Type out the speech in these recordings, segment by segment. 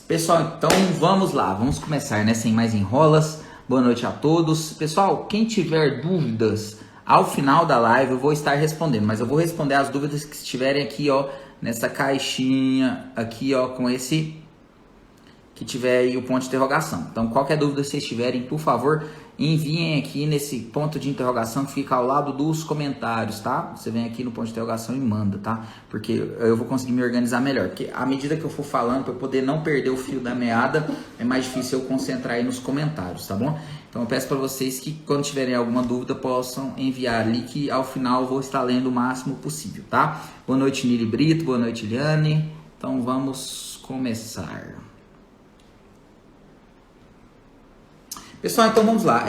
Pessoal, então vamos lá, vamos começar, né? Sem mais enrolas. Boa noite a todos. Pessoal, quem tiver dúvidas, ao final da live eu vou estar respondendo, mas eu vou responder as dúvidas que estiverem aqui, ó, nessa caixinha aqui, ó, com esse que tiver aí o ponto de interrogação. Então, qualquer dúvida que vocês tiverem, por favor, enviem aqui nesse ponto de interrogação que fica ao lado dos comentários, tá? Você vem aqui no ponto de interrogação e manda, tá? Porque eu vou conseguir me organizar melhor. Porque à medida que eu for falando, para eu poder não perder o fio da meada, é mais difícil eu concentrar aí nos comentários, tá bom? Então, eu peço para vocês que, quando tiverem alguma dúvida, possam enviar ali, que ao final eu vou estar lendo o máximo possível, tá? Boa noite, Nili Brito. Boa noite, Eliane. Então, vamos começar. Pessoal, então vamos lá.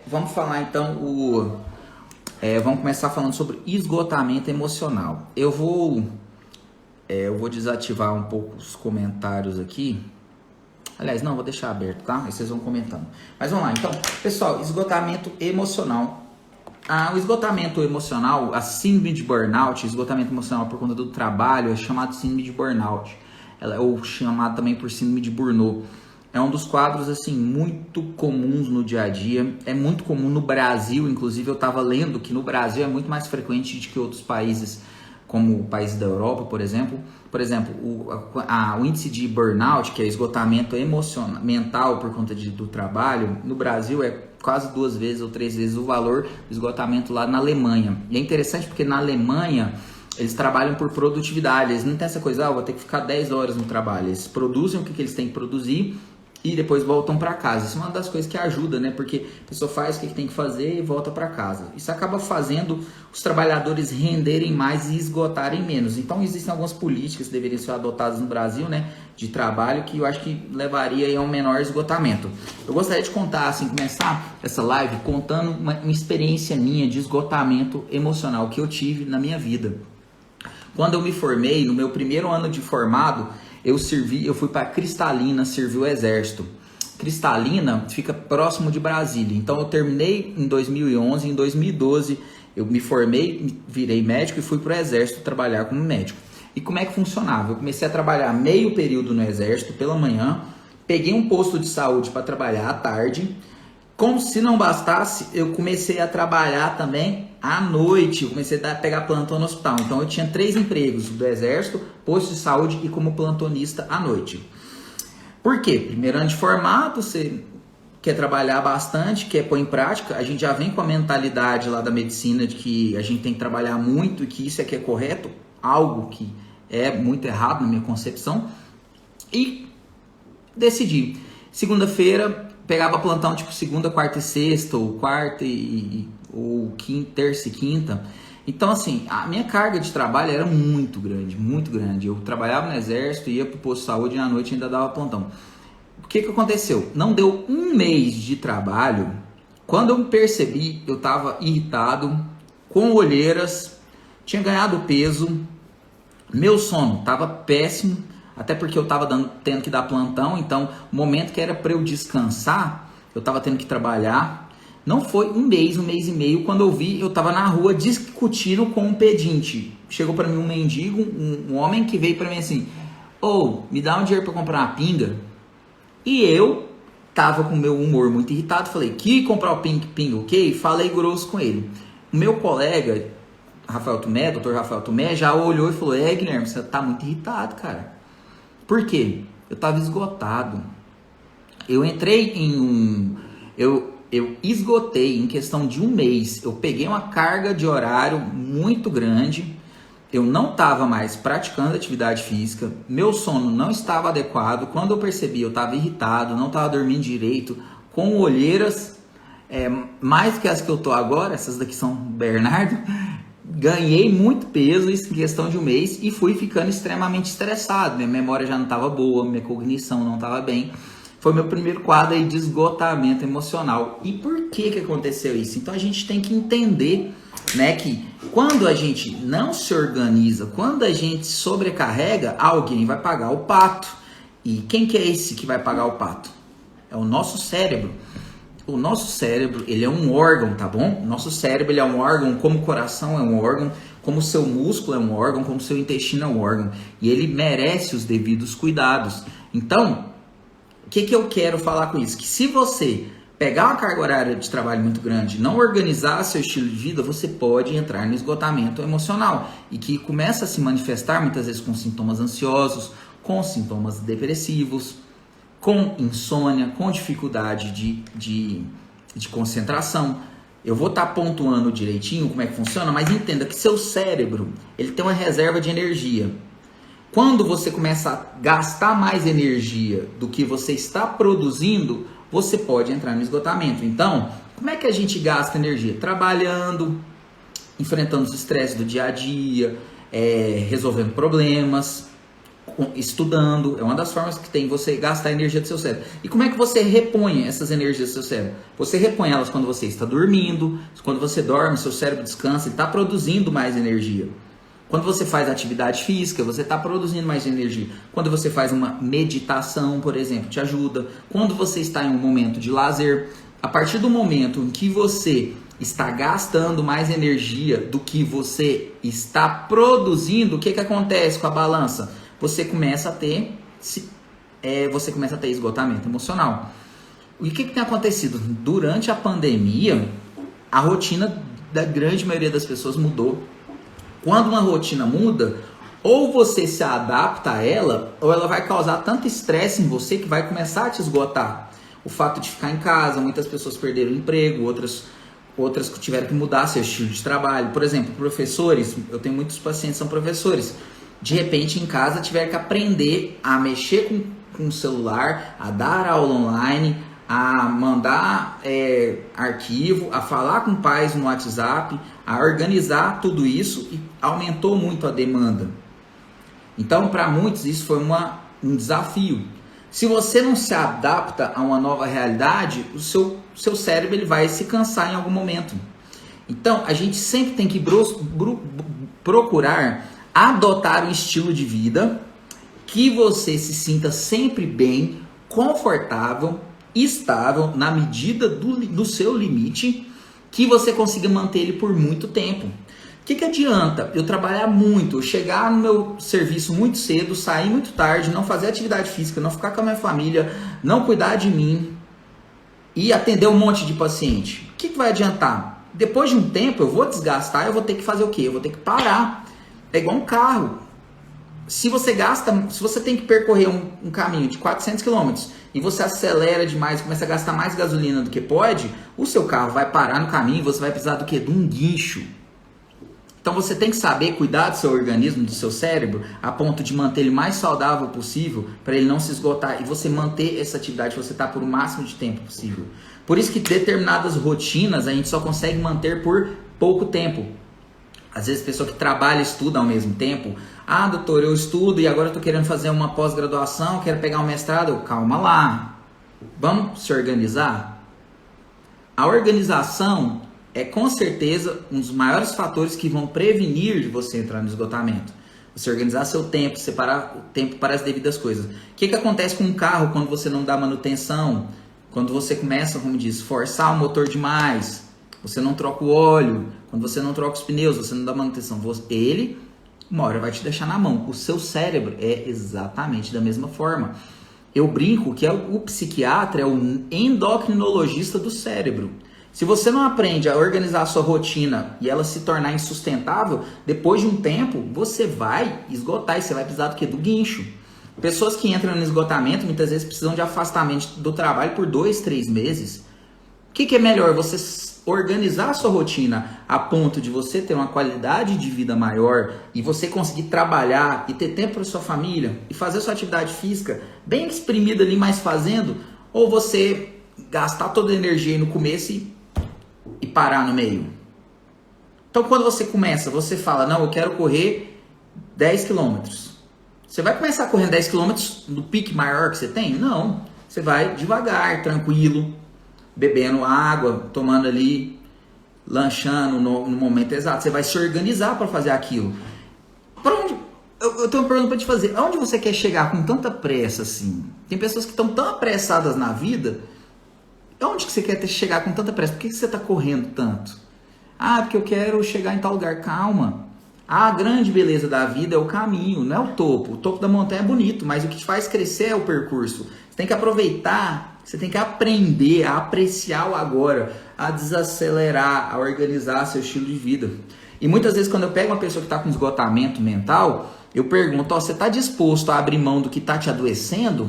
Vamos falar então vamos começar falando sobre esgotamento emocional. Eu vou desativar um pouco os comentários aqui. Aliás, não, vou deixar aberto, tá? Aí vocês vão comentando. Mas vamos lá, então. Pessoal, esgotamento emocional. O esgotamento emocional, a síndrome de burnout, esgotamento emocional por conta do trabalho, é chamado de síndrome de burnout. Ou chamado também por síndrome de Burnout. É um dos quadros, assim, muito comuns no dia a dia. É muito comum no Brasil, inclusive eu estava lendo que no Brasil é muito mais frequente do que outros países, como países da Europa, por exemplo. Por exemplo, o índice de burnout, que é esgotamento mental por conta do trabalho, no Brasil é quase 2 vezes ou 3 vezes o valor do esgotamento lá na Alemanha. E é interessante porque na Alemanha eles trabalham por produtividade, eles não têm essa coisa, vou ter que ficar 10 horas no trabalho. Eles produzem o que eles têm que produzir e depois voltam para casa. Isso é uma das coisas que ajuda, né? Porque a pessoa faz o que tem que fazer e volta para casa. Isso acaba fazendo os trabalhadores renderem mais e esgotarem menos. Então existem algumas políticas que deveriam ser adotadas no Brasil, né? De trabalho, que eu acho que levaria a um menor esgotamento. Eu gostaria de contar, assim, começar essa live contando uma experiência minha de esgotamento emocional que eu tive na minha vida. Quando eu me formei, no meu primeiro ano de formado, eu fui para Cristalina servir o exército. Cristalina fica próximo de Brasília. Então eu terminei em 2011, em 2012 eu me formei, virei médico e fui para o exército trabalhar como médico. E como é que funcionava? Eu comecei a trabalhar meio período no exército pela manhã, peguei um posto de saúde para trabalhar à tarde. Como se não bastasse, eu comecei a trabalhar também à noite. Eu comecei a pegar plantão no hospital. Então eu tinha 3 empregos do exército, posto de saúde e como plantonista à noite. Por quê? Primeiro ano de formato, você quer trabalhar bastante, quer pôr em prática. A gente já vem com a mentalidade lá da medicina de que a gente tem que trabalhar muito e que isso é que é correto. Algo que é muito errado na minha concepção. E decidi. Segunda-feira pegava plantão tipo segunda, quarta e sexta, ou quarta ou quinta, terça e quinta. Então, assim, a minha carga de trabalho era muito grande, muito grande. Eu trabalhava no exército, ia pro posto de saúde e à noite ainda dava plantão. O que aconteceu? Não deu 1 mês de trabalho. Quando eu me percebi, eu estava irritado, com olheiras, tinha ganhado peso, meu sono estava péssimo. Até porque eu estava tendo que dar plantão, então o momento que era para eu descansar, eu estava tendo que trabalhar. Não foi 1 mês, 1 mês e meio, quando eu vi, eu estava na rua discutindo com um pedinte. Chegou para mim um mendigo, um homem que veio para mim assim, me dá um dinheiro para comprar uma pinga. E eu estava com o meu humor muito irritado, falei, que comprar o pinga, ok? Falei grosso com ele. O meu colega, Dr. Rafael Tomé, já olhou e falou, Guilherme, você tá muito irritado, cara. Por quê? Eu estava esgotado. Eu entrei eu esgotei em questão de 1 mês. Eu peguei uma carga de horário muito grande. Eu não estava mais praticando atividade física. Meu sono não estava adequado. Quando eu percebi, eu estava irritado, não estava dormindo direito, com olheiras, mais que as que eu tô agora, essas daqui são Bernardo. Ganhei muito peso em questão de 1 mês e fui ficando extremamente estressado. Minha memória já não estava boa, minha cognição não estava bem. Foi meu primeiro quadro aí de esgotamento emocional. E por que aconteceu isso? Então a gente tem que entender, né, que quando a gente não se organiza, quando a gente sobrecarrega, alguém vai pagar o pato. E quem que é esse que vai pagar o pato? É o nosso cérebro. O nosso cérebro, ele é um órgão, tá bom? O nosso cérebro, ele é um órgão, como o coração é um órgão, como o seu músculo é um órgão, como o seu intestino é um órgão. E ele merece os devidos cuidados. Então, que eu quero falar com isso? Que se você pegar uma carga horária de trabalho muito grande, não organizar seu estilo de vida, você pode entrar no esgotamento emocional e que começa a se manifestar muitas vezes com sintomas ansiosos, com sintomas depressivos, com insônia, com dificuldade de concentração. Eu vou estar pontuando direitinho como é que funciona, mas entenda que seu cérebro ele tem uma reserva de energia. Quando você começa a gastar mais energia do que você está produzindo, você pode entrar no esgotamento. Então, como é que a gente gasta energia? Trabalhando, enfrentando os estresses do dia a dia, resolvendo problemas, estudando. É uma das formas que tem você gastar a energia do seu cérebro. E como é que você repõe essas energias do seu cérebro? Você repõe elas quando você está dormindo. Quando você dorme, seu cérebro descansa e está produzindo mais energia. Quando você faz atividade física, você está produzindo mais energia. Quando você faz uma meditação, por exemplo, te ajuda. Quando você está em um momento de lazer, a partir do momento em que você está gastando mais energia do que você está produzindo, o que acontece com a balança? Você começa a ter esgotamento emocional. E o que tem acontecido? Durante a pandemia, a rotina da grande maioria das pessoas mudou. Quando uma rotina muda, ou você se adapta a ela, ou ela vai causar tanto estresse em você que vai começar a te esgotar. O fato de ficar em casa, muitas pessoas perderam o emprego, outras que tiveram que mudar seu estilo de trabalho. Por exemplo, professores, eu tenho muitos pacientes que são professores. De repente, em casa, tiveram que aprender a mexer com o celular, a dar aula online, a mandar arquivo, a falar com pais no WhatsApp, a organizar tudo isso e aumentou muito a demanda. Então, para muitos, isso foi um desafio. Se você não se adapta a uma nova realidade, o seu cérebro ele vai se cansar em algum momento. Então, a gente sempre tem que procurar adotar um estilo de vida que você se sinta sempre bem, confortável, estável, na medida do seu limite, que você consiga manter ele por muito tempo. O que adianta eu trabalhar muito, eu chegar no meu serviço muito cedo, sair muito tarde, não fazer atividade física, não ficar com a minha família, não cuidar de mim e atender um monte de paciente? O que vai adiantar? Depois de um tempo eu vou desgastar, eu vou ter que fazer o quê? Eu vou ter que parar. É igual um carro. Se você tem que percorrer um caminho de 400 km e você acelera demais, começa a gastar mais gasolina do que pode, o seu carro vai parar no caminho e você vai precisar do quê? De um guincho. Então você tem que saber cuidar do seu organismo, do seu cérebro, a ponto de manter ele mais saudável possível, para ele não se esgotar e você manter essa atividade que você está por o máximo de tempo possível. Por isso que determinadas rotinas a gente só consegue manter por pouco tempo. Às vezes a pessoa que trabalha e estuda ao mesmo tempo, doutor, eu estudo e agora eu estou querendo fazer uma pós-graduação, quero pegar um mestrado. Calma lá, vamos se organizar? A organização é com certeza um dos maiores fatores que vão prevenir de você entrar no esgotamento. Você organizar seu tempo, separar o tempo para as devidas coisas. O que acontece com um carro quando você não dá manutenção? Quando você começa, como diz, forçar o motor demais, você não troca o óleo, quando você não troca os pneus, você não dá manutenção, ele, uma hora vai te deixar na mão. O seu cérebro é exatamente da mesma forma. Eu brinco que o psiquiatra é o endocrinologista do cérebro. Se você não aprende a organizar a sua rotina e ela se tornar insustentável, depois de um tempo, você vai esgotar e você vai precisar do quê? Do guincho. Pessoas que entram no esgotamento, muitas vezes precisam de afastamento do trabalho por 2, 3 meses. O que é melhor? Você organizar a sua rotina a ponto de você ter uma qualidade de vida maior e você conseguir trabalhar e ter tempo para sua família e fazer sua atividade física bem exprimida ali, mas fazendo, ou você gastar toda a energia aí no começo e parar no meio. Então quando você começa, você fala, não, eu quero correr 10 quilômetros. Você vai começar correndo 10 quilômetros no pique maior que você tem? Não. Você vai devagar, tranquilo, bebendo água, tomando ali, lanchando no momento exato. Você vai se organizar para fazer aquilo. Para onde? Eu tenho uma pergunta para te fazer. Aonde você quer chegar com tanta pressa assim? Tem pessoas que estão tão apressadas na vida. Aonde que você quer chegar com tanta pressa? Por que você está correndo tanto? Porque eu quero chegar em tal lugar. Calma. A grande beleza da vida é o caminho, não é o topo. O topo da montanha é bonito, mas o que te faz crescer é o percurso. Você tem que aproveitar, você tem que aprender a apreciar o agora, a desacelerar, a organizar seu estilo de vida. E muitas vezes quando eu pego uma pessoa que está com esgotamento mental, eu pergunto, você está disposto a abrir mão do que está te adoecendo?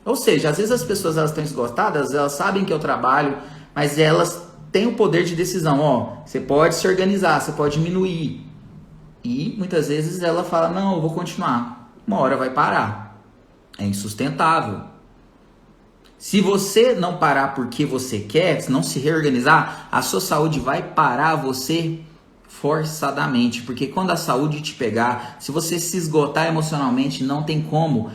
Ou seja, às vezes as pessoas elas estão esgotadas, elas sabem que eu trabalho, mas elas têm o poder de decisão. Você pode se organizar, você pode diminuir. E muitas vezes ela fala, não, eu vou continuar. Uma hora vai parar. É insustentável. Se você não parar porque você quer, se não se reorganizar, a sua saúde vai parar você forçadamente. Porque quando a saúde te pegar, se você se esgotar emocionalmente, não tem como.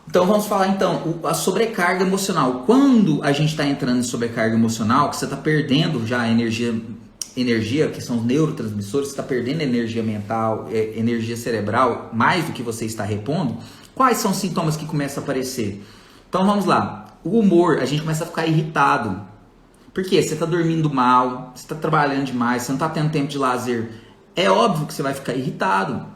Então vamos falar então, a sobrecarga emocional. Quando a gente está entrando em sobrecarga emocional, que você está perdendo já a energia, que são os neurotransmissores, você está perdendo energia mental, energia cerebral, mais do que você está repondo, quais são os sintomas que começam a aparecer? Então vamos lá, o humor, a gente começa a ficar irritado. Por quê? Você está dormindo mal, você está trabalhando demais, você não está tendo tempo de lazer. É óbvio que você vai ficar irritado.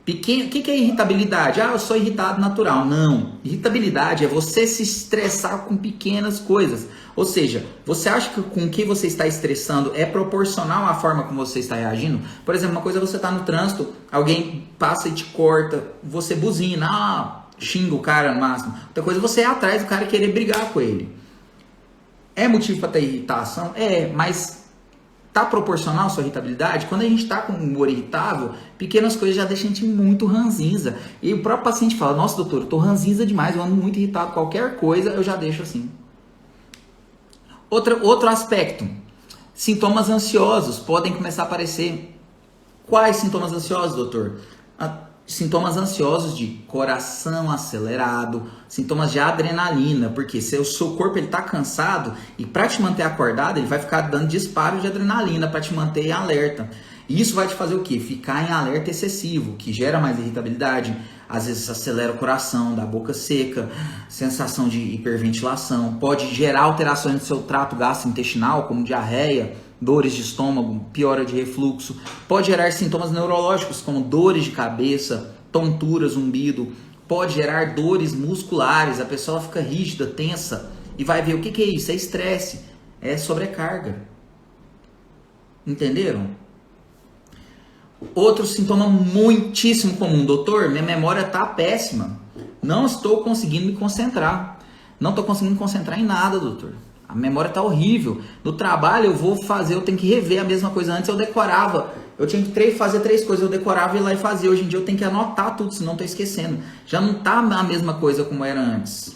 O que é irritabilidade? Eu sou irritado natural. Não. Irritabilidade é você se estressar com pequenas coisas. Ou seja, você acha que com o que você está estressando é proporcional à forma como você está reagindo? Por exemplo, uma coisa é você estar no trânsito, alguém passa e te corta, você buzina, xinga o cara no máximo. Outra coisa é você ir atrás do cara e querer brigar com ele. É motivo para ter irritação? Mas tá proporcional à sua irritabilidade? Quando a gente está com humor irritável, pequenas coisas já deixam a gente muito ranzinza. E o próprio paciente fala, nossa doutor, eu tô ranzinza demais, eu ando muito irritado, qualquer coisa eu já deixo assim. Outro aspecto, sintomas ansiosos podem começar a aparecer. Quais sintomas ansiosos, doutor? Sintomas ansiosos de coração acelerado, sintomas de adrenalina, porque se o seu corpo está cansado e para te manter acordado, ele vai ficar dando disparo de adrenalina para te manter em alerta. E isso vai te fazer o quê? Ficar em alerta excessivo, que gera mais irritabilidade, às vezes acelera o coração, dá boca seca, sensação de hiperventilação, pode gerar alterações no seu trato gastrointestinal, como diarreia, dores de estômago, piora de refluxo, pode gerar sintomas neurológicos como dores de cabeça, tontura, zumbido, pode gerar dores musculares, a pessoa fica rígida, tensa e vai ver o que é isso, é estresse, é sobrecarga. Entenderam? Outro sintoma muitíssimo comum, doutor, minha memória está péssima, não estou conseguindo me concentrar, não estou conseguindo me concentrar em nada, doutor. A memória tá horrível. No trabalho eu tenho que rever a mesma coisa. Antes eu decorava, eu tinha que fazer 3 coisas, eu decorava e ir lá e fazia. Hoje em dia eu tenho que anotar tudo, senão eu tô esquecendo. Já não tá a mesma coisa como era antes.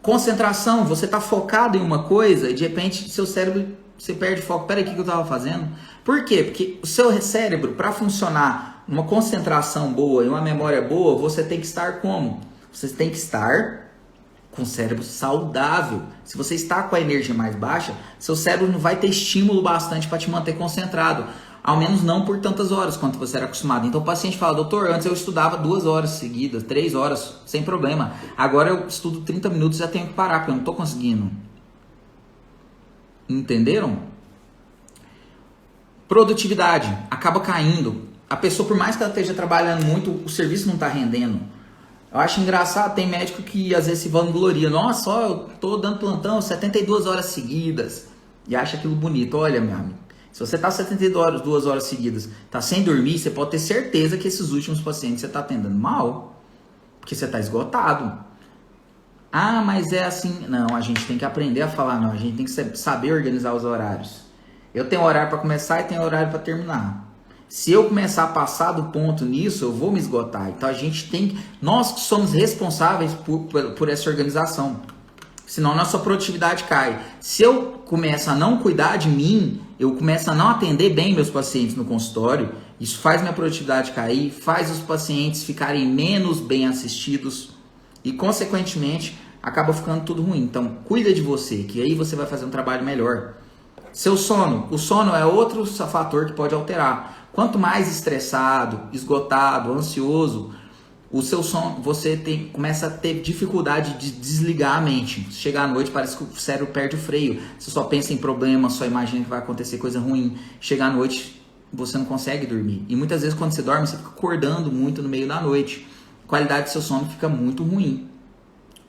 Concentração, você tá focado em uma coisa e de repente seu cérebro, você perde foco. Peraí, o que eu tava fazendo? Por quê? Porque o seu cérebro, para funcionar uma concentração boa e uma memória boa, você tem que estar como? Você tem que estar com o cérebro saudável. Se você está com a energia mais baixa, seu cérebro não vai ter estímulo bastante para te manter concentrado. Ao menos não por tantas horas quanto você era acostumado. Então o paciente fala, doutor, antes eu estudava 2 horas seguidas, 3 horas, sem problema. Agora eu estudo 30 minutos e já tenho que parar, porque eu não estou conseguindo. Entenderam? Produtividade acaba caindo. A pessoa, por mais que ela esteja trabalhando muito, o serviço não está rendendo. Eu acho engraçado, tem médico que às vezes se vangloria. Nossa, ó, eu tô dando plantão 72 horas seguidas. E acha aquilo bonito. Olha, meu amigo, se você tá 72 horas seguidas, tá sem dormir, você pode ter certeza que esses últimos pacientes você tá atendendo mal. Porque você tá esgotado. Ah, mas é assim. Não, a gente tem que aprender a falar não. A gente tem que saber organizar os horários. Eu tenho horário para começar e tenho horário para terminar. Se eu começar a passar do ponto nisso, eu vou me esgotar. Então a gente tem que... Nós que somos responsáveis por essa organização. Senão a nossa produtividade cai. Se eu começo a não cuidar de mim, eu começo a não atender bem meus pacientes no consultório, isso faz minha produtividade cair, faz os pacientes ficarem menos bem assistidos e, consequentemente, acaba ficando tudo ruim. Então, cuida de você, que aí você vai fazer um trabalho melhor. Seu sono. O sono é outro fator que pode alterar. Quanto mais estressado, esgotado, ansioso, o seu sono, você começa a ter dificuldade de desligar a mente. Chegar à noite parece que o cérebro perde o freio. Você só pensa em problemas, só imagina que vai acontecer coisa ruim. Chegar à noite, você não consegue dormir. E muitas vezes quando você dorme, você fica acordando muito no meio da noite. A qualidade do seu sono fica muito ruim.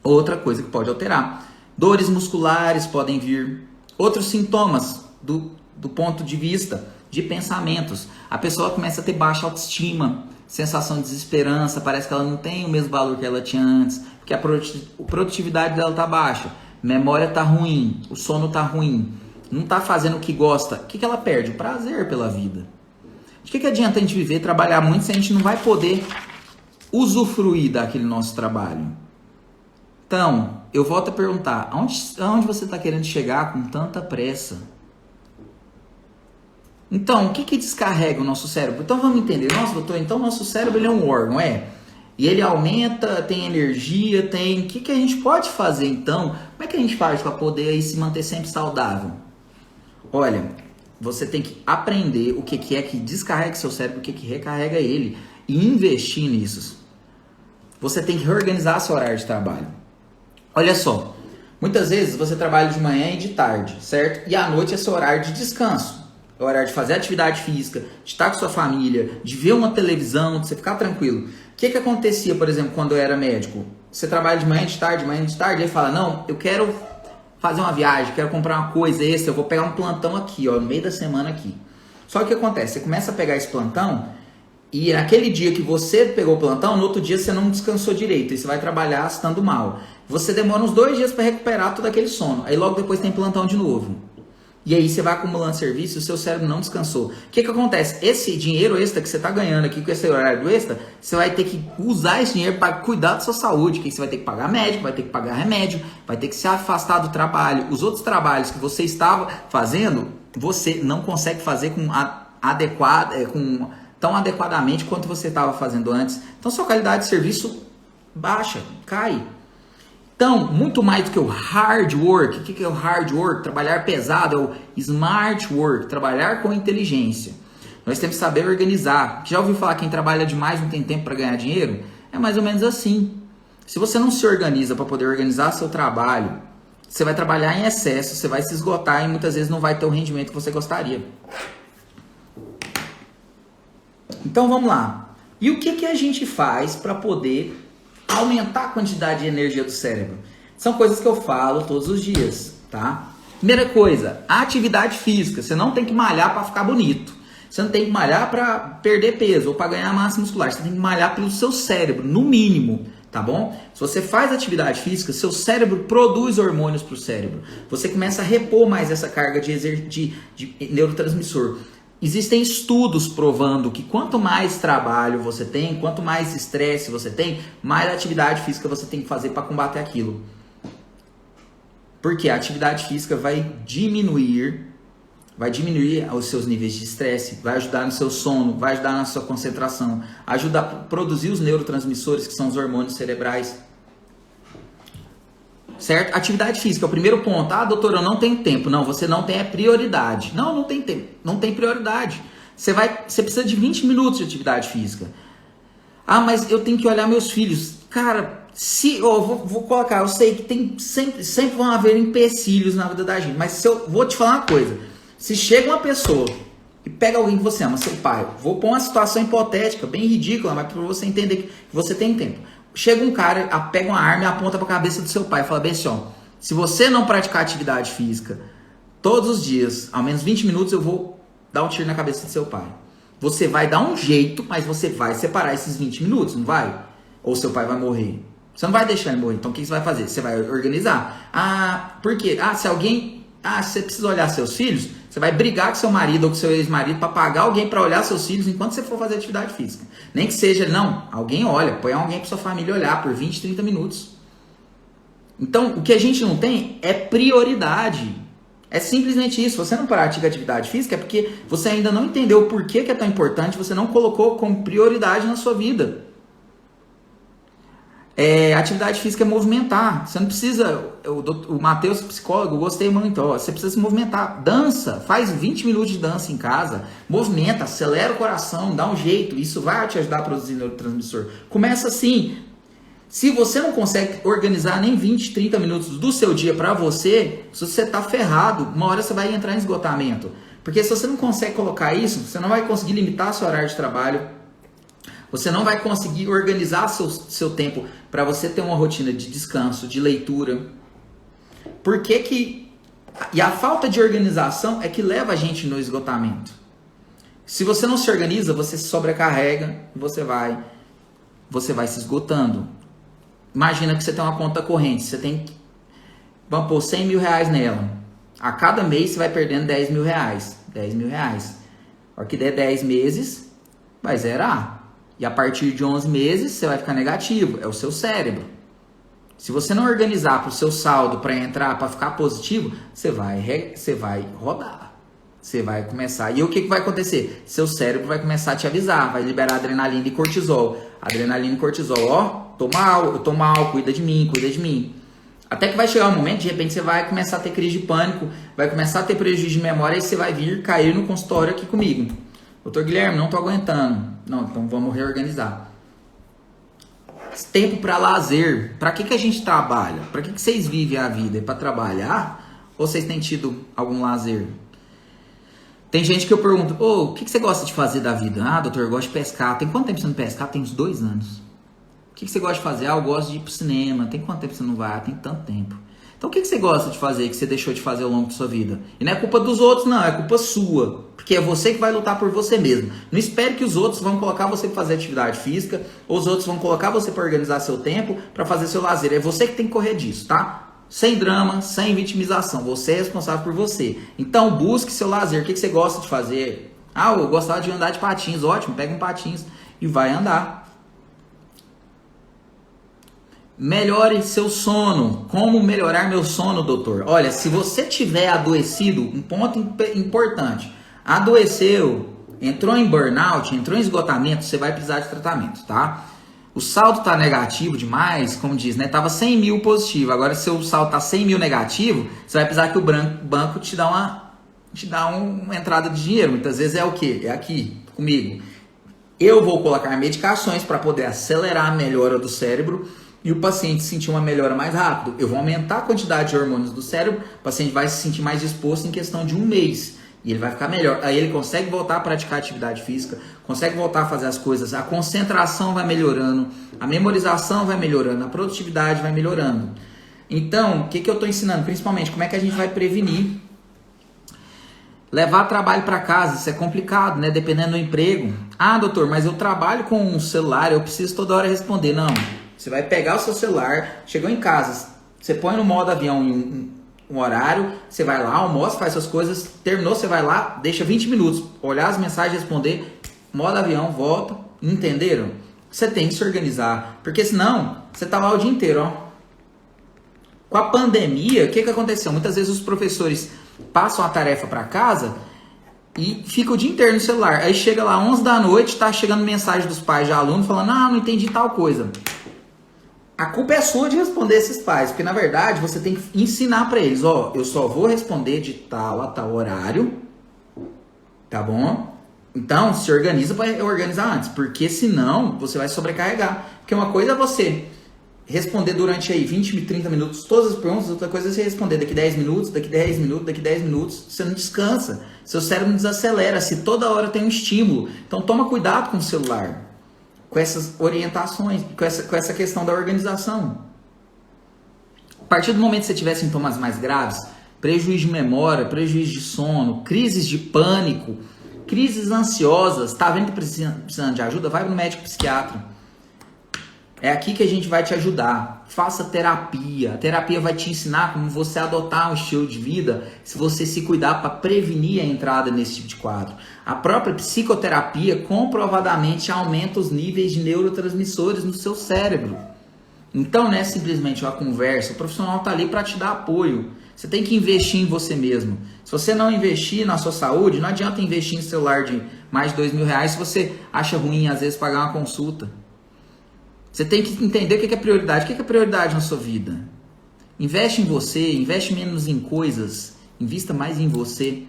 Outra coisa que pode alterar. Dores musculares podem vir. Outros sintomas do ponto de vista de pensamentos. A pessoa começa a ter baixa autoestima, sensação de desesperança, parece que ela não tem o mesmo valor que ela tinha antes, porque a produtividade dela está baixa, memória está ruim, o sono está ruim, não está fazendo o que gosta. O que ela perde? O prazer pela vida. De que adianta a gente viver, trabalhar muito, se a gente não vai poder usufruir daquele nosso trabalho? Então, eu volto a perguntar, aonde você está querendo chegar com tanta pressa? Então, o que descarrega o nosso cérebro? Então vamos entender. Nossa, doutor, então o nosso cérebro ele é um órgão, E ele aumenta, tem energia, tem... O que a gente pode fazer então? Como é que a gente faz para poder aí se manter sempre saudável? Olha, você tem que aprender o que é que descarrega seu cérebro, o que recarrega ele e investir nisso. Você tem que reorganizar seu horário de trabalho. Olha só, muitas vezes você trabalha de manhã e de tarde, certo? E à noite é seu horário de descanso. É hora de fazer atividade física, de estar com sua família, de ver uma televisão, de você ficar tranquilo. O que acontecia, por exemplo, quando eu era médico? Você trabalha de manhã, de tarde, aí fala, não, eu quero fazer uma viagem, quero comprar uma coisa extra, eu vou pegar um plantão aqui, no meio da semana aqui. Só que o que acontece? Você começa a pegar esse plantão e naquele dia que você pegou o plantão, no outro dia você não descansou direito e você vai trabalhar estando mal. Você demora uns 2 dias para recuperar todo aquele sono. Aí logo depois tem plantão de novo. E aí você vai acumulando serviço e o seu cérebro não descansou. O que acontece? Esse dinheiro extra que você está ganhando aqui com esse horário do extra, você vai ter que usar esse dinheiro para cuidar da sua saúde, que você vai ter que pagar médico, vai ter que pagar remédio, vai ter que se afastar do trabalho. Os outros trabalhos que você estava fazendo, você não consegue fazer tão adequadamente quanto você estava fazendo antes. Então sua qualidade de serviço baixa, cai. Então, muito mais do que o hard work. O que é o hard work? Trabalhar pesado. É o smart work, trabalhar com inteligência. Nós temos que saber organizar. Já ouviu falar que quem trabalha demais não tem tempo para ganhar dinheiro? É mais ou menos assim. Se você não se organiza para poder organizar seu trabalho, você vai trabalhar em excesso, você vai se esgotar e muitas vezes não vai ter o rendimento que você gostaria. Então vamos lá. E o que a gente faz para poder aumentar a quantidade de energia do cérebro? São coisas que eu falo todos os dias, tá? Primeira coisa, a atividade física. Você não tem que malhar para ficar bonito. Você não tem que malhar para perder peso ou para ganhar massa muscular. Você tem que malhar pelo seu cérebro, no mínimo, tá bom? Se você faz atividade física, seu cérebro produz hormônios para o cérebro. Você começa a repor mais essa carga de neurotransmissor. Existem estudos provando que quanto mais trabalho você tem, quanto mais estresse você tem, mais atividade física você tem que fazer para combater aquilo. Porque a atividade física vai diminuir os seus níveis de estresse, vai ajudar no seu sono, vai ajudar na sua concentração, ajudar a produzir os neurotransmissores, que são os hormônios cerebrais. Certo? Atividade física é o primeiro ponto. Ah, doutor, eu não tenho tempo. Não, você não tem prioridade. Não tem tempo. Não tem prioridade. Você precisa de 20 minutos de atividade física. Ah, mas eu tenho que olhar meus filhos. Cara, vou colocar, eu sei que sempre vão haver empecilhos na vida da gente. Mas vou te falar uma coisa. Se chega uma pessoa e pega alguém que você ama, seu pai, vou pôr uma situação hipotética, bem ridícula, mas para você entender que você tem tempo. Chega um cara, pega uma arma e aponta para a cabeça do seu pai e fala bem assim, ó, se você não praticar atividade física todos os dias, ao menos 20 minutos, eu vou dar um tiro na cabeça do seu pai. Você vai dar um jeito, mas você vai separar esses 20 minutos, não vai? Ou seu pai vai morrer. Você não vai deixar ele morrer, então o que você vai fazer? Você vai organizar. Ah, por quê? Você precisa olhar seus filhos, você vai brigar com seu marido ou com seu ex-marido para pagar alguém para olhar seus filhos enquanto você for fazer atividade física. Nem que seja, não, alguém olha, põe alguém para sua família olhar por 20, 30 minutos. Então, o que a gente não tem é prioridade. É simplesmente isso. Você não pratica atividade física é porque você ainda não entendeu o porquê que é tão importante, você não colocou como prioridade na sua vida. Atividade física é movimentar. Você não precisa... O Matheus, psicólogo, eu gostei muito. Você precisa se movimentar. Dança. Faz 20 minutos de dança em casa. Movimenta, acelera o coração, dá um jeito. Isso vai te ajudar a produzir neurotransmissor. Começa assim. Se você não consegue organizar nem 20, 30 minutos do seu dia para você, você está ferrado. Uma hora você vai entrar em esgotamento. Porque se você não consegue colocar isso, você não vai conseguir limitar seu horário de trabalho, você não vai conseguir organizar seu tempo para você ter uma rotina de descanso, de leitura. Por que que... E a falta de organização é que leva a gente no esgotamento. Se você não se organiza, você se sobrecarrega e você vai se esgotando. Imagina que você tem uma conta corrente, você tem, vamos pôr 100 mil reais nela. A cada mês você vai perdendo 10 mil reais. 10 mil reais. A hora que der 10 meses, vai zerar. E a partir de 11 meses, você vai ficar negativo. É o seu cérebro. Se você não organizar para o seu saldo, para entrar, para ficar positivo, você vai rodar. Você vai começar. E o que vai acontecer? Seu cérebro vai começar a te avisar. Vai liberar adrenalina e cortisol. Adrenalina e cortisol. Ó, eu tô mal, cuida de mim, cuida de mim. Até que vai chegar um momento, de repente você vai começar a ter crise de pânico, vai começar a ter prejuízo de memória e você vai vir cair no consultório aqui comigo. Doutor Guilherme, não tô aguentando. Não, então vamos reorganizar. Tempo para lazer. Para que a gente trabalha? Para que vocês vivem a vida? É para trabalhar? Ou vocês têm tido algum lazer? Tem gente que eu pergunto, o que você gosta de fazer da vida? Ah, doutor, eu gosto de pescar. Tem quanto tempo você não pesca? Tem uns 2 anos. O que você gosta de fazer? Ah, eu gosto de ir pro cinema. Tem quanto tempo você não vai? Tem tanto tempo. Então o que você gosta de fazer que você deixou de fazer ao longo da sua vida? E não é culpa dos outros, não. É culpa sua. Porque é você que vai lutar por você mesmo. Não espere que os outros vão colocar você para fazer atividade física, ou os outros vão colocar você para organizar seu tempo, para fazer seu lazer. É você que tem que correr disso, tá? Sem drama, sem vitimização. Você é responsável por você. Então busque seu lazer. O que você gosta de fazer? Ah, eu gostava de andar de patins. Ótimo, pega um patins e vai andar. Melhore seu sono. Como melhorar meu sono, doutor? Olha, se você tiver adoecido, um ponto importante. Adoeceu, entrou em burnout, entrou em esgotamento, você vai precisar de tratamento, tá? O saldo tá negativo demais, como diz, né? Tava 100 mil positivo, agora se o saldo tá 100 mil negativo, você vai precisar que o banco te dá uma entrada de dinheiro. Muitas vezes é o quê? É aqui, comigo. Eu vou colocar medicações para poder acelerar a melhora do cérebro e o paciente sentir uma melhora mais rápido. Eu vou aumentar a quantidade de hormônios do cérebro, o paciente vai se sentir mais disposto em questão de 1 mês. E ele vai ficar melhor. Aí ele consegue voltar a praticar atividade física, consegue voltar a fazer as coisas, a concentração vai melhorando, a memorização vai melhorando, a produtividade vai melhorando. Então, o que eu estou ensinando? Principalmente, como é que a gente vai prevenir? Levar trabalho para casa, isso é complicado, né? Dependendo do emprego. Ah, doutor, mas eu trabalho com um celular, eu preciso toda hora responder. Não, você vai pegar o seu celular, chegou em casa, você põe no modo avião em um horário, você vai lá, almoça, faz suas coisas, terminou, você vai lá, deixa 20 minutos, olhar as mensagens, responder, modo avião, volta, entenderam? Você tem que se organizar, porque senão, você tá lá o dia inteiro, ó. Com a pandemia, o que aconteceu? Muitas vezes os professores passam a tarefa para casa e fica o dia inteiro no celular, aí chega lá 11 da noite, tá chegando mensagem dos pais de aluno falando, ah, não entendi tal coisa. A culpa é sua de responder esses pais, porque na verdade você tem que ensinar para eles, ó, eu só vou responder de tal a tal horário, tá bom? Então se organiza para organizar antes, porque senão você vai sobrecarregar. Porque uma coisa é você responder durante aí 20, 30 minutos todas as perguntas, outra coisa é você responder daqui 10 minutos, daqui 10 minutos, daqui 10 minutos, você não descansa, seu cérebro desacelera, se toda hora tem um estímulo. Então toma cuidado com o celular. Com essas orientações, com essa questão da organização. A partir do momento que você tiver sintomas mais graves, prejuízo de memória, prejuízo de sono, crises de pânico, crises ansiosas, tá vendo que precisando de ajuda? Vai no médico psiquiatra. É aqui que a gente vai te ajudar. Faça terapia. A terapia vai te ensinar como você adotar um estilo de vida se você se cuidar para prevenir a entrada nesse tipo de quadro. A própria psicoterapia comprovadamente aumenta os níveis de neurotransmissores no seu cérebro. Então não é simplesmente uma conversa. O profissional está ali para te dar apoio. Você tem que investir em você mesmo. Se você não investir na sua saúde, não adianta investir em celular de mais de 2 mil reais se você acha ruim às vezes pagar uma consulta. Você tem que entender o que é prioridade. O que é prioridade na sua vida? Investe em você, investe menos em coisas, invista mais em você.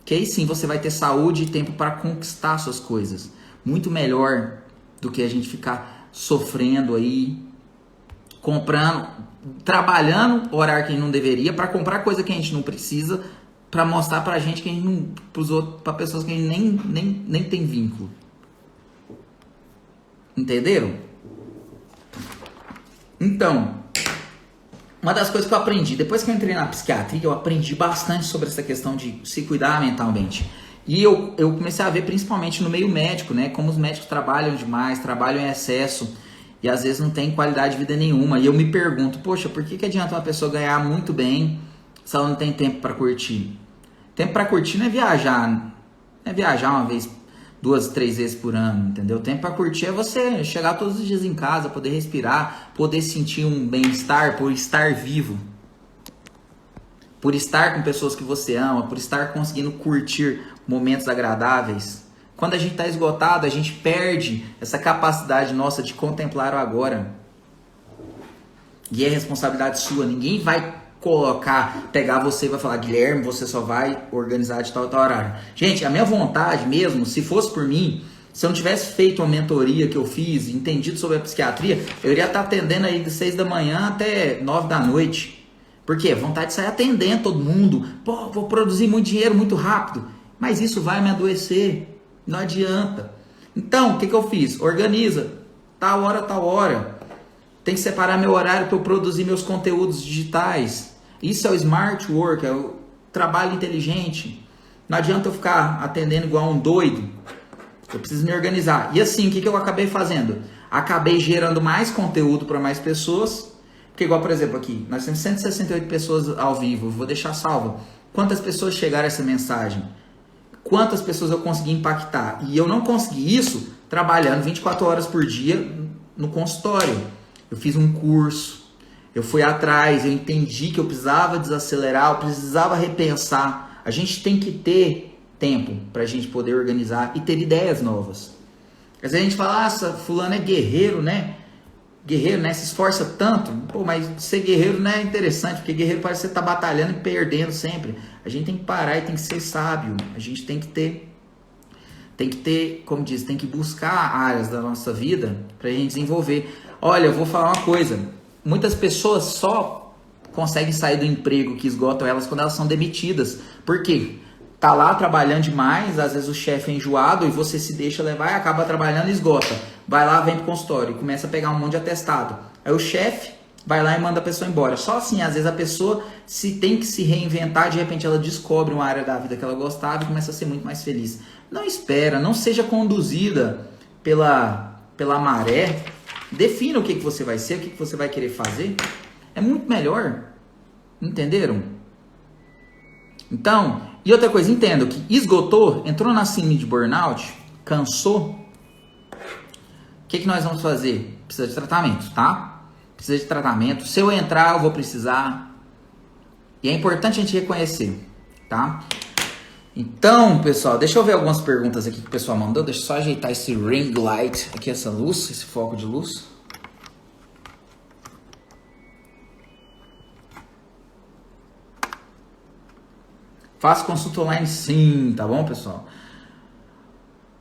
Que aí sim você vai ter saúde e tempo para conquistar suas coisas. Muito melhor do que a gente ficar sofrendo aí, comprando, trabalhando horário que não deveria, para comprar coisa que a gente não precisa, para mostrar pra gente que a gente não, pros outros, pra pessoas que a gente nem tem vínculo. Entenderam? Então, uma das coisas que eu aprendi, depois que eu entrei na psiquiatria, eu aprendi bastante sobre essa questão de se cuidar mentalmente. E eu comecei a ver principalmente no meio médico, né? Como os médicos trabalham demais, trabalham em excesso e às vezes não tem qualidade de vida nenhuma. E eu me pergunto, poxa, por que adianta uma pessoa ganhar muito bem se ela não tem tempo para curtir? Tempo para curtir não é viajar, não é viajar uma vez, 2, 3 vezes por ano, entendeu? Tempo para curtir é você chegar todos os dias em casa, poder respirar, poder sentir um bem-estar por estar vivo, por estar com pessoas que você ama, por estar conseguindo curtir momentos agradáveis. Quando a gente está esgotado, a gente perde essa capacidade nossa de contemplar o agora. E é responsabilidade sua. Ninguém vai pegar você e vai falar, Guilherme, você só vai organizar de tal horário. Gente, a minha vontade mesmo, se fosse por mim, se eu não tivesse feito uma mentoria que eu fiz, entendido sobre a psiquiatria, eu iria estar atendendo aí de 6 da manhã até 9 da noite. Por quê? Vontade de sair atendendo todo mundo. Pô, vou produzir muito dinheiro muito rápido. Mas isso vai me adoecer. Não adianta. Então, o que eu fiz? Organiza. Tal hora, tal hora. Tem que separar meu horário para eu produzir meus conteúdos digitais. Isso é o smart work, é o trabalho inteligente. Não adianta eu ficar atendendo igual um doido. Eu preciso me organizar. E assim, o que eu acabei fazendo? Acabei gerando mais conteúdo para mais pessoas. Porque igual, por exemplo, aqui, nós temos 168 pessoas ao vivo. Vou deixar salvo. Quantas pessoas chegaram a essa mensagem? Quantas pessoas eu consegui impactar? E eu não consegui isso trabalhando 24 horas por dia no consultório. Eu fiz um curso, eu fui atrás, eu entendi que eu precisava desacelerar, eu precisava repensar. A gente tem que ter tempo para a gente poder organizar e ter ideias novas. Às vezes a gente fala, fulano é guerreiro, né? Guerreiro, né? Se esforça tanto. Pô, mas ser guerreiro não é interessante, porque guerreiro parece que você tá batalhando e perdendo sempre. A gente tem que parar e tem que ser sábio. A gente tem que ter, como diz, tem que buscar áreas da nossa vida para a gente desenvolver. Olha, eu vou falar uma coisa. Muitas pessoas só conseguem sair do emprego que esgotam elas quando elas são demitidas. Por quê? Tá lá trabalhando demais, às vezes o chefe é enjoado e você se deixa levar e acaba trabalhando e esgota. Vai lá, vem pro consultório e começa a pegar um monte de atestado. Aí o chefe vai lá e manda a pessoa embora. Só assim, às vezes a pessoa se tem que se reinventar, de repente ela descobre uma área da vida que ela gostava e começa a ser muito mais feliz. Não espera, não seja conduzida pela maré. Defina o que você vai ser, o que você vai querer fazer. É muito melhor. Entenderam? Então, e outra coisa, entenda que esgotou, entrou na síndrome de burnout, cansou. O que nós vamos fazer? Precisa de tratamento, tá? Precisa de tratamento. Se eu entrar, eu vou precisar. E é importante a gente reconhecer, tá? Então, pessoal, deixa eu ver algumas perguntas aqui que o pessoal mandou. Deixa eu só ajeitar esse ring light aqui, essa luz, esse foco de luz. Faço consulta online sim, tá bom, pessoal?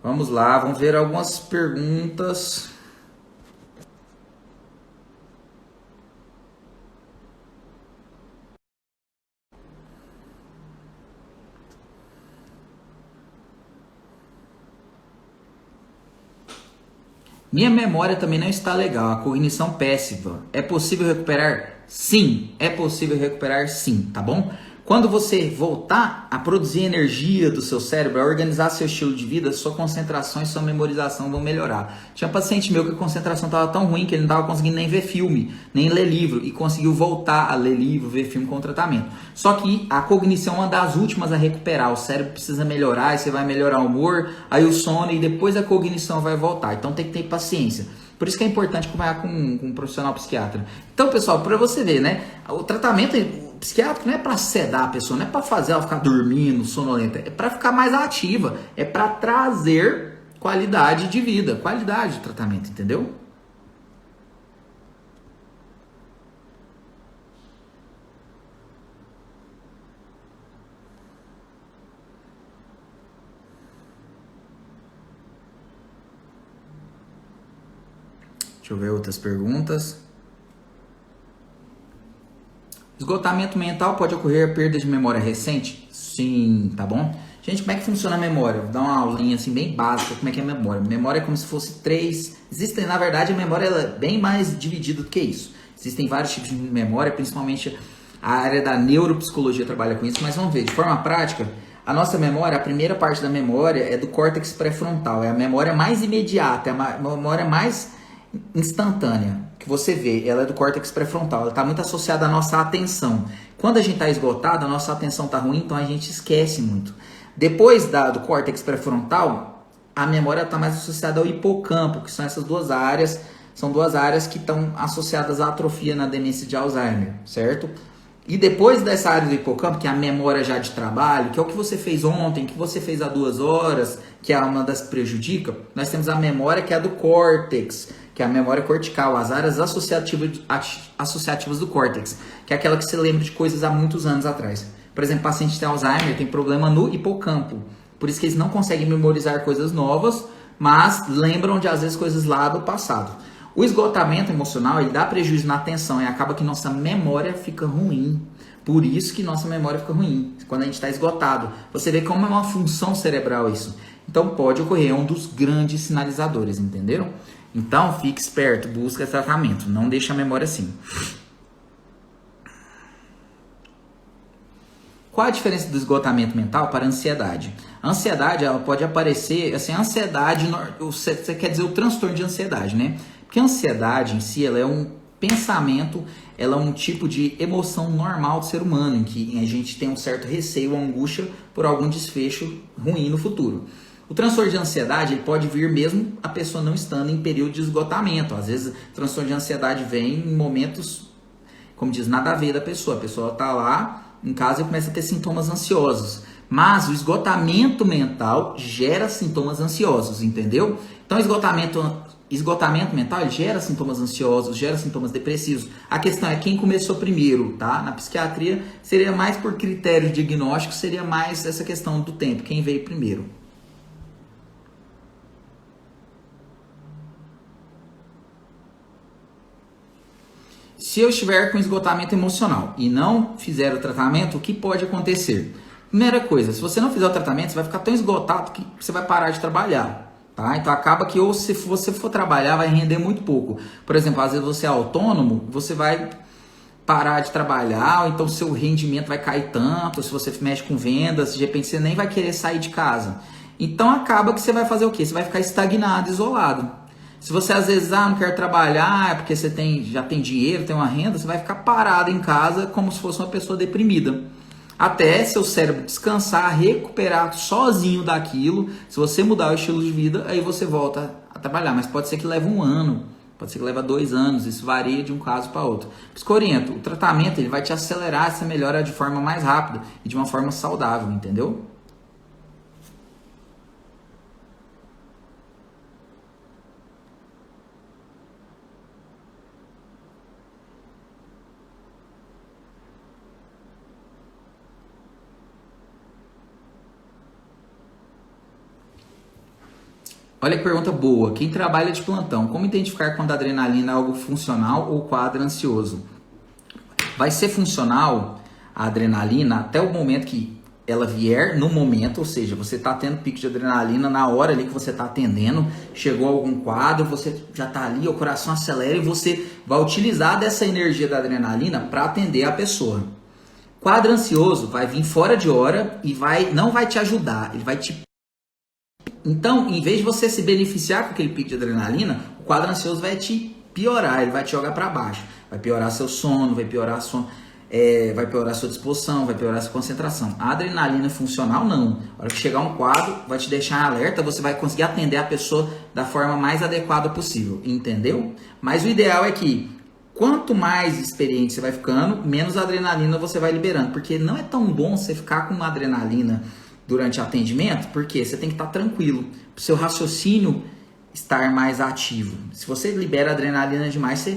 Vamos lá, vamos ver algumas perguntas. Minha memória também não está legal, a cognição péssima. É possível recuperar? Sim, é possível recuperar sim, tá bom? Quando você voltar a produzir energia do seu cérebro, a organizar seu estilo de vida, sua concentração e sua memorização vão melhorar. Tinha paciente meu que a concentração estava tão ruim que ele não estava conseguindo nem ver filme, nem ler livro, e conseguiu voltar a ler livro, ver filme com tratamento. Só que a cognição é uma das últimas a recuperar, o cérebro precisa melhorar, e você vai melhorar o humor, aí o sono, e depois a cognição vai voltar. Então tem que ter paciência. Por isso que é importante acompanhar com um profissional psiquiatra. Então, pessoal, para você ver, né? O tratamento psiquiátrico não é para sedar a pessoa, não é para fazer ela ficar dormindo, sonolenta, é para ficar mais ativa, é para trazer qualidade de vida, qualidade de tratamento, entendeu? Deixa eu ver outras perguntas. Esgotamento mental pode ocorrer perda de memória recente? Sim, tá bom? Gente, como é que funciona a memória? Vou dar uma aulinha assim bem básica, como é que é a memória. Memória é como se fosse três... Existem, na verdade, a memória ela é bem mais dividida do que isso. Existem vários tipos de memória, principalmente a área da neuropsicologia trabalha com isso, mas vamos ver, de forma prática, a nossa memória, a primeira parte da memória é do córtex pré-frontal, é a memória mais imediata, é a memória mais instantânea que você vê, ela é do córtex pré-frontal, ela está muito associada à nossa atenção. Quando a gente está esgotado, a nossa atenção está ruim, então a gente esquece muito. Depois do córtex pré-frontal, a memória está mais associada ao hipocampo, que são essas duas áreas, são duas áreas que estão associadas à atrofia na demência de Alzheimer, certo? E depois dessa área do hipocampo, que é a memória já de trabalho, que é o que você fez ontem, que você fez há 2 horas, que é uma das que prejudica, nós temos a memória que é a do córtex, que é a memória cortical, as áreas associativas do córtex, que é aquela que você lembra de coisas há muitos anos atrás. Por exemplo, paciente de Alzheimer tem problema no hipocampo, por isso que eles não conseguem memorizar coisas novas, mas lembram de às vezes coisas lá do passado. O esgotamento emocional ele dá prejuízo na atenção e acaba que nossa memória fica ruim. Por isso que nossa memória fica ruim, quando a gente está esgotado. Você vê como é uma função cerebral isso. Então pode ocorrer, é um dos grandes sinalizadores, entenderam? Então fique esperto, busca tratamento, não deixa a memória assim. Qual a diferença do esgotamento mental para a ansiedade? A ansiedade ela pode aparecer, assim, a ansiedade, você quer dizer o transtorno de ansiedade, né? Porque a ansiedade em si, ela é um pensamento, ela é um tipo de emoção normal do ser humano, em que a gente tem um certo receio ou angústia por algum desfecho ruim no futuro. O transtorno de ansiedade ele pode vir mesmo a pessoa não estando em período de esgotamento. Às vezes, o transtorno de ansiedade vem em momentos, como diz, nada a ver da pessoa. A pessoa está lá em casa e começa a ter sintomas ansiosos. Mas o esgotamento mental gera sintomas ansiosos, entendeu? Então, esgotamento mental ele gera sintomas ansiosos, gera sintomas depressivos. A questão é quem começou primeiro, tá? Na psiquiatria seria mais por critério diagnóstico, seria mais essa questão do tempo, quem veio primeiro. Se eu estiver com esgotamento emocional e não fizer o tratamento, o que pode acontecer? Primeira coisa, se você não fizer o tratamento, você vai ficar tão esgotado que você vai parar de trabalhar. Tá? Então acaba que ou se você for trabalhar vai render muito pouco. Por exemplo, às vezes você é autônomo, você vai parar de trabalhar, ou então seu rendimento vai cair tanto, se você mexe com vendas, de repente você nem vai querer sair de casa. Então acaba que você vai fazer o quê? Você vai ficar estagnado, isolado. Se você às vezes não quer trabalhar, é porque você já tem dinheiro, tem uma renda, você vai ficar parado em casa como se fosse uma pessoa deprimida. Até seu cérebro descansar, recuperar sozinho daquilo. Se você mudar o estilo de vida, aí você volta a trabalhar. Mas pode ser que leve 1 ano, pode ser que leve 2 anos. Isso varia de um caso para outro. Por isso que eu oriento, o tratamento ele vai te acelerar essa melhora de forma mais rápida e de uma forma saudável, entendeu? Olha que pergunta boa. Quem trabalha de plantão, como identificar quando a adrenalina é algo funcional ou quadro ansioso? Vai ser funcional a adrenalina até o momento que ela vier no momento, ou seja, você está tendo pico de adrenalina na hora ali que você está atendendo, chegou algum quadro, você já está ali, o coração acelera e você vai utilizar dessa energia da adrenalina para atender a pessoa. Quadro ansioso vai vir fora de hora e não vai te ajudar, ele vai te... Então, em vez de você se beneficiar com aquele pico de adrenalina, o quadro ansioso vai te piorar, ele vai te jogar para baixo. Vai piorar seu sono, vai piorar sua disposição, vai piorar sua concentração. A adrenalina funcional, não. A hora que chegar um quadro, vai te deixar alerta, você vai conseguir atender a pessoa da forma mais adequada possível, entendeu? Mas o ideal é que, quanto mais experiente você vai ficando, menos adrenalina você vai liberando. Porque não é tão bom você ficar com uma adrenalina durante o atendimento, porque você tem que estar tranquilo, para o seu raciocínio estar mais ativo. Se você libera adrenalina demais,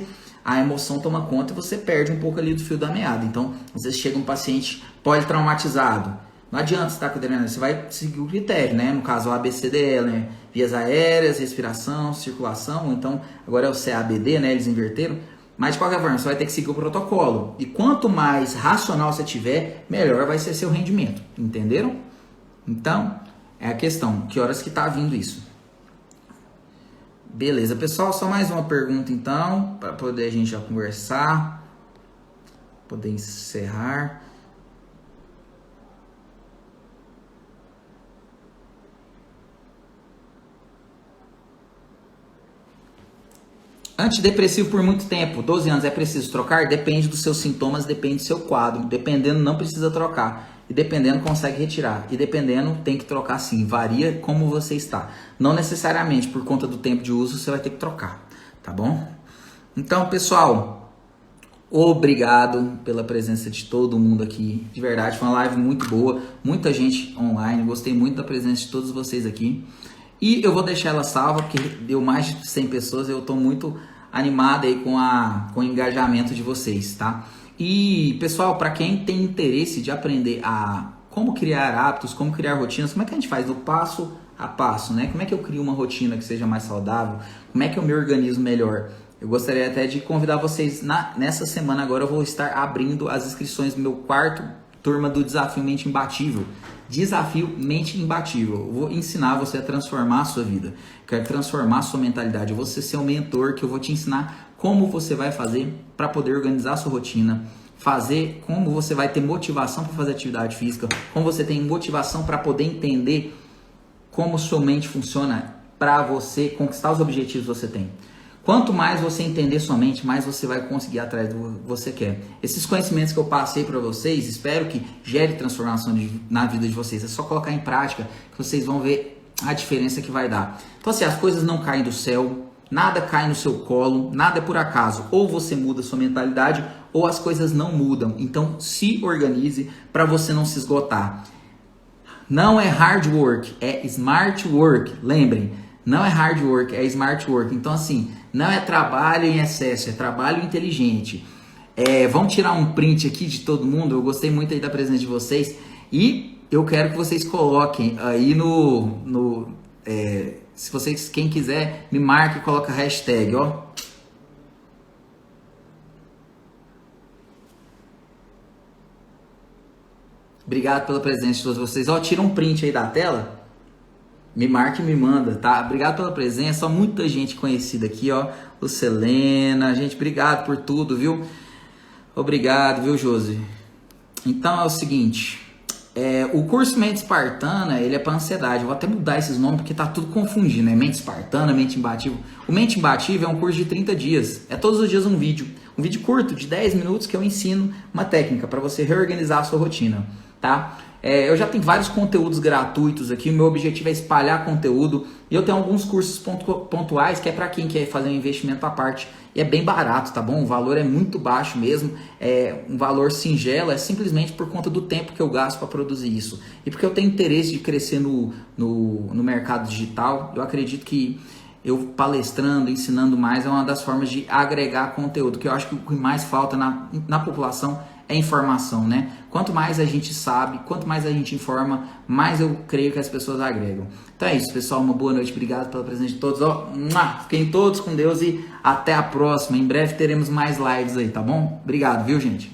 a emoção toma conta e você perde um pouco ali do fio da meada. Então, às vezes chega um paciente politraumatizado, não adianta você estar com adrenalina, você vai seguir o critério, né? No caso, o ABCDE, né? Vias aéreas, respiração, circulação, então agora é o CABD, né? Eles inverteram. Mas de qualquer forma, você vai ter que seguir o protocolo. E quanto mais racional você tiver, melhor vai ser seu rendimento. Entenderam? Então, é a questão. Que horas que tá vindo isso? Beleza, pessoal. Só mais uma pergunta então, para poder a gente já conversar. Poder encerrar. Antidepressivo por muito tempo, 12 anos, é preciso trocar? Depende dos seus sintomas, depende do seu quadro. Dependendo, não precisa trocar. E dependendo, consegue retirar. E dependendo, tem que trocar sim. Varia como você está. Não necessariamente por conta do tempo de uso, você vai ter que trocar. Tá bom? Então, pessoal, obrigado pela presença de todo mundo aqui. De verdade, foi uma live muito boa. Muita gente online. Gostei muito da presença de todos vocês aqui. E eu vou deixar ela salva, porque deu mais de 100 pessoas. Eu estou muito animado aí com o engajamento de vocês, tá? E, pessoal, para quem tem interesse de aprender a como criar hábitos, como criar rotinas, como é que a gente faz do passo a passo, né? Como é que eu crio uma rotina que seja mais saudável? Como é que eu me organizo melhor? Eu gostaria até de convidar vocês, nessa semana agora eu vou estar abrindo as inscrições do meu quarto turma do Desafio Mente Imbatível. Desafio Mente Imbatível. Eu vou ensinar você a transformar a sua vida. Quero transformar a sua mentalidade. Eu vou ser seu mentor, que eu vou te ensinar como você vai fazer para poder organizar a sua rotina, fazer como você vai ter motivação para fazer atividade física, como você tem motivação para poder entender como sua mente funciona para você conquistar os objetivos que você tem. Quanto mais você entender sua mente, mais você vai conseguir atrás do que você quer. Esses conhecimentos que eu passei para vocês, espero que gere transformação na vida de vocês. É só colocar em prática que vocês vão ver a diferença que vai dar. Então assim, as coisas não caem do céu, nada cai no seu colo, nada é por acaso. Ou você muda a sua mentalidade, ou as coisas não mudam. Então se organize para você não se esgotar. Não é hard work, é smart work. Lembrem, não é hard work, é smart work. Então assim, não é trabalho em excesso, é trabalho inteligente. Vamos tirar um print aqui de todo mundo. Eu gostei muito aí da presença de vocês. E eu quero que vocês coloquem aí se vocês, quem quiser, me marque e coloca a hashtag, ó. Obrigado pela presença de todos vocês. Ó, tira um print aí da tela. Me marca e me manda, tá? Obrigado pela presença, ó, muita gente conhecida aqui, ó. Lucelena, gente, obrigado por tudo, viu? Obrigado, viu, Josi? Então é o seguinte, o curso Mente Espartana, ele é para ansiedade. Eu vou até mudar esses nomes porque tá tudo confundindo, né? Mente Espartana, Mente Imbatível. O Mente Imbatível é um curso de 30 dias. É todos os dias um vídeo curto de 10 minutos que eu ensino uma técnica para você reorganizar a sua rotina, tá? Eu já tenho vários conteúdos gratuitos aqui, o meu objetivo é espalhar conteúdo e eu tenho alguns cursos pontuais que é para quem quer fazer um investimento à parte e é bem barato, tá bom? O valor é muito baixo mesmo, é um valor singelo, é simplesmente por conta do tempo que eu gasto para produzir isso e porque eu tenho interesse de crescer no mercado digital. Eu acredito que eu palestrando, ensinando mais é uma das formas de agregar conteúdo, que eu acho que o que mais falta na população é informação, né? Quanto mais a gente sabe, quanto mais a gente informa, mais eu creio que as pessoas agregam. Então é isso, pessoal. Uma boa noite. Obrigado pela presença de todos. Ó, fiquem todos com Deus e até a próxima. Em breve teremos mais lives aí, tá bom? Obrigado, viu, gente?